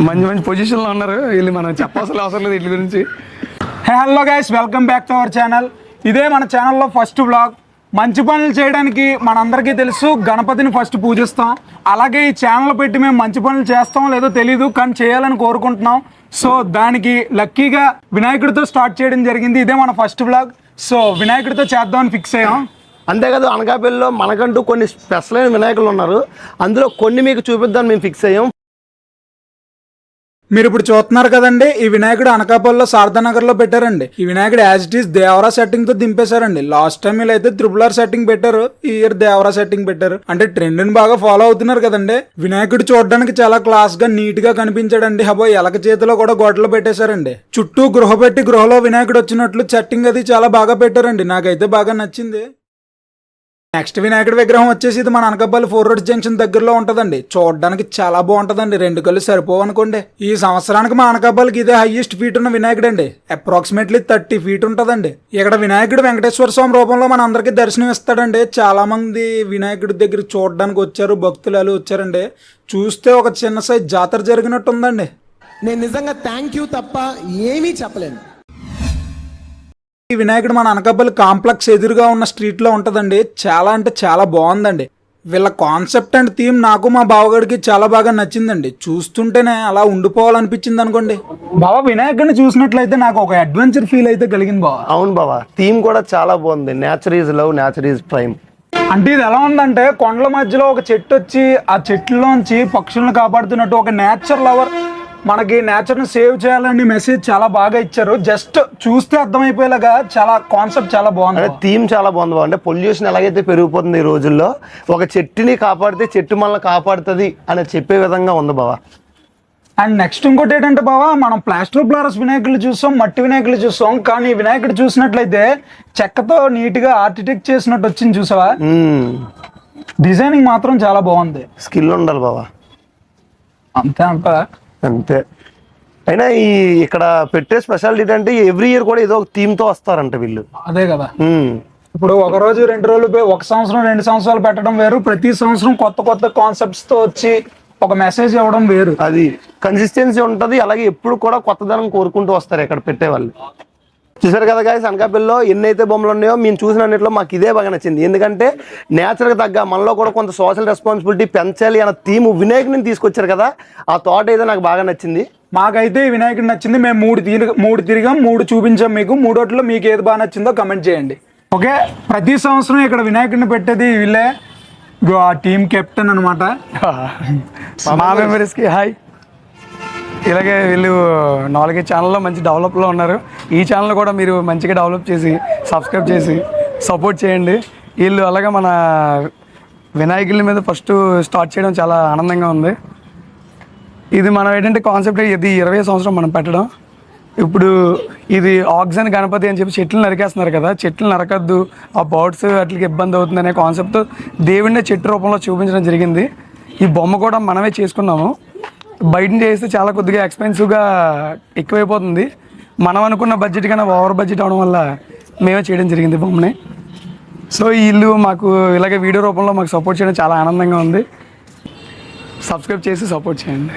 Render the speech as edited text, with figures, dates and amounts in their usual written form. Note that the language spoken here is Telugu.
మంచి మంచి పొజిషన్లో ఉన్నారు వీళ్ళు, మనం చెప్పాల్సిన అవసరం లేదు వీళ్ళ గురించి. Hello guys, welcome back to our channel. ఇదే మన ఛానల్లో ఫస్ట్ బ్లాగ్. మంచి పనులు చేయడానికి మనందరికీ తెలుసు, గణపతిని ఫస్ట్ పూజిస్తాం. అలాగే ఈ ఛానల్ పెట్టి మేము మంచి పనులు చేస్తాం లేదో తెలీదు, కానీ చేయాలని కోరుకుంటున్నాం. సో దానికి లక్కీగా వినాయకుడితో స్టార్ట్ చేయడం జరిగింది. ఇదే మన ఫస్ట్ బ్లాగ్. సో వినాయకుడితో చేద్దామని ఫిక్స్ అయ్యాం. అంతేకాదు, అనకాపల్లిలో మనకంటూ కొన్ని స్పెషల్ అయిన వినాయకులు ఉన్నారు. అందులో కొన్ని మీకు చూపిద్దాం మేము ఫిక్స్ అయ్యాం. మీరు ఇప్పుడు చూస్తున్నారు కదండి, ఈ వినాయకుడు అనకాపల్లిలో శారదానగర్లో పెట్టారండి. ఈ వినాయకుడు as it is Devara setting తో దింపేశారండి. లాస్ట్ టైం వీళ్ళు అయితే త్రిపుల్ సెట్టింగ్ పెట్టారు, ఈ ఇయర్ దేవరా సెట్టింగ్ పెట్టారు. అంటే ట్రెండ్ ని బాగా ఫాలో అవుతున్నారు కదండి. వినాయకుడు చూడడానికి చాలా క్లాస్ గా నీట్ గా కనిపించాడండి. హబో ఎలక చేతిలో కూడా గొడ్డలు పెట్టేశారండి. చుట్టూ గృహ పెట్టి గృహలో వినాయకుడు వచ్చినట్లు సెట్టింగ్ అది చాలా బాగా పెట్టారండి. నాకైతే బాగా నచ్చింది. నెక్స్ట్ వినాయకుడి విగ్రహం వచ్చేసి ఇది మన అనకాపల్లి 4 రోడ్స్ జంక్షన్ దగ్గరలో ఉంటదండి. చూడడానికి చాలా బాగుంటదండి, 2 కళ్ళు సరిపోవు అనుకోండి. ఈ సంవత్సరానికి మా అనకాపల్లికి ఇదే హైయెస్ట్ ఫీట్ ఉన్న వినాయకుడు అండి. అప్రాక్సిమేట్లీ 30 feet ఉంటదండి. ఇక్కడ వినాయకుడు వెంకటేశ్వర స్వామి రూపంలో మన అందరికి దర్శనం ఇస్తాడండి. చాలా మంది వినాయకుడి దగ్గర చూడడానికి వచ్చారు, భక్తులు వచ్చారండి. చూస్తే ఒక చిన్న సైజ్ జాతర జరిగినట్టు ఉందండి. నేను నిజంగా థ్యాంక్ యూ తప్ప ఏమీ చెప్పలేను. ఈ వినాయకుడు మన అనకాపల్లి కాంప్లెక్స్ ఎదురుగా ఉన్న స్ట్రీట్ లో ఉంటదండి. చాలా అంటే చాలా బాగుందండి. వీళ్ళ కాన్సెప్ట్ అండ్ థీమ్ నాకు మా బావగాడికి చాలా బాగా నచ్చిందండి. చూస్తుంటేనే అలా ఉండిపోవాలనిపించింది అనుకోండి. బావ వినాయకుడిని చూసినట్లయితే నాకు ఒక అడ్వెంచర్ ఫీల్ అయితే కలిగింది బావ. అవును బాబా, థీమ్ కూడా చాలా బాగుంది. Nature is love, nature is prime. అంటే ఇది ఎలా ఉందంటే, కొండల మధ్యలో ఒక చెట్టు వచ్చి ఆ చెట్లలోంచి పక్షులను కాపాడుతున్నట్టు ఒక నేచర్ లవర్ మనకి నేచర్ ని సేవ్ చేయాలని మెసేజ్ చాలా బాగా ఇచ్చారు. జస్ట్ చూస్తే అర్థమైపోయేలాగా చాలా కాన్సెప్ట్ చాలా బాగుంది. థీమ్ చాలా బాగుంది. అంటే పొల్యూషన్ ఎలాగైతే పెరిగిపోతుంది ఈ రోజుల్లో, ఒక చెట్టుని కాపాడితే చెట్టు మనల్ని కాపాడుతుంది అని చెప్పే విధంగా ఉంది బావా. అండ్ నెక్స్ట్ ఇంకోటి ఏంటంటే బావా, మనం ప్లాస్టర్ ఆఫ్ ప్లారస్ వినాయకులు చూస్తాం, మట్టి వినాయకులు చూస్తాం. కానీ ఈ వినాయకుడు చూసినట్లయితే చెక్కతో నీట్ గా ఆర్కిటెక్ట్ చేసినట్టు వచ్చింది. చూసావా, డిజైనింగ్ మాత్రం చాలా బాగుంది. స్కిల్ ఉండాలి బావా, అంతే అంట. అంతే. అయినా ఈ ఇక్కడ పెట్టే స్పెషాలిటీ ఏంటంటే ఎవ్రీ ఇయర్ కూడా ఏదో ఒక థీమ్ తో వస్తారంట వీళ్ళు. అదే కదా, ఇప్పుడు ఒక రోజు 2 రోజులు, ఒక సంవత్సరం 2 సంవత్సరాలు పెట్టడం వేరు, ప్రతి సంవత్సరం కొత్త కొత్త కాన్సెప్ట్స్ తో వచ్చి ఒక మెసేజ్ ఇవ్వడం వేరు. అది కన్సిస్టెన్సీ ఉంటది. అలాగే ఎప్పుడు కూడా కొత్తదనం కోరుకుంటూ వస్తారు ఇక్కడ పెట్టే వాళ్ళు. చూసారు కదా గాయస్, అనకాపల్లిలో ఎన్నైతే బొమ్మలు ఉన్నాయో మేము చూసిన అన్నింటిలో మాకు ఇదే బాగా నచ్చింది. ఎందుకంటే నేచర్కి తగ్గ మనలో కూడా కొంత సోషల్ రెస్పాన్సిబిలిటీ పెంచాలి అన్న థీమ్ వినాయకుడిని తీసుకొచ్చారు కదా, ఆ థాట్ అయితే నాకు బాగా నచ్చింది. మాకైతే వినాయకుడు నచ్చింది. మేము మూడు తిరిగాం, 3 చూపించాం మీకు. 3 మీకు ఏది బాగా నచ్చిందో కమెంట్ చేయండి. ఓకే, ప్రతి సంవత్సరం ఇక్కడ వినాయకుడిని పెట్టేది వీళ్ళే, ఆ టీమ్ కెప్టెన్ అనమాట. మా మెమరీస్కి హాయ్. ఇలాగే వీళ్ళు 4 ఛానల్లో మంచి డెవలప్లో ఉన్నారు. ఈ ఛానల్ కూడా మీరు మంచిగా డెవలప్ చేసి సబ్స్క్రైబ్ చేసి సపోర్ట్ చేయండి. వీళ్ళు అలాగే మన వినాయకుల మీద ఫస్ట్ స్టార్ట్ చేయడం చాలా ఆనందంగా ఉంది. ఇది మనం ఏంటంటే కాన్సెప్ట్, ఇది 20వ సంవత్సరం మనం పెట్టడం. ఇప్పుడు ఇది ఆక్సిజన్ గణపతి అని చెప్పి చెట్లు నరికేస్తున్నారు కదా, చెట్లు నరకద్దు, ఆ బర్డ్స్ వాటికి ఇబ్బంది అవుతుంది అనే కాన్సెప్ట్ దేవుడిని చెట్టు రూపంలో చూపించడం జరిగింది. ఈ బొమ్మ కూడా మనమే చేసుకున్నాము. బయట చేస్తే చాలా కొద్దిగా ఎక్స్పెన్సివ్గా ఎక్కువైపోతుంది. మనం అనుకున్న బడ్జెట్ కన్నా ఓవర్ బడ్జెట్ అవడం వల్ల మేమే చేయడం జరిగింది బొమ్మని. సో వీళ్ళు మాకు ఇలాగే వీడియో రూపంలో మాకు సపోర్ట్ చేయడం చాలా ఆనందంగా ఉంది. సబ్స్క్రైబ్ చేసి సపోర్ట్ చేయండి.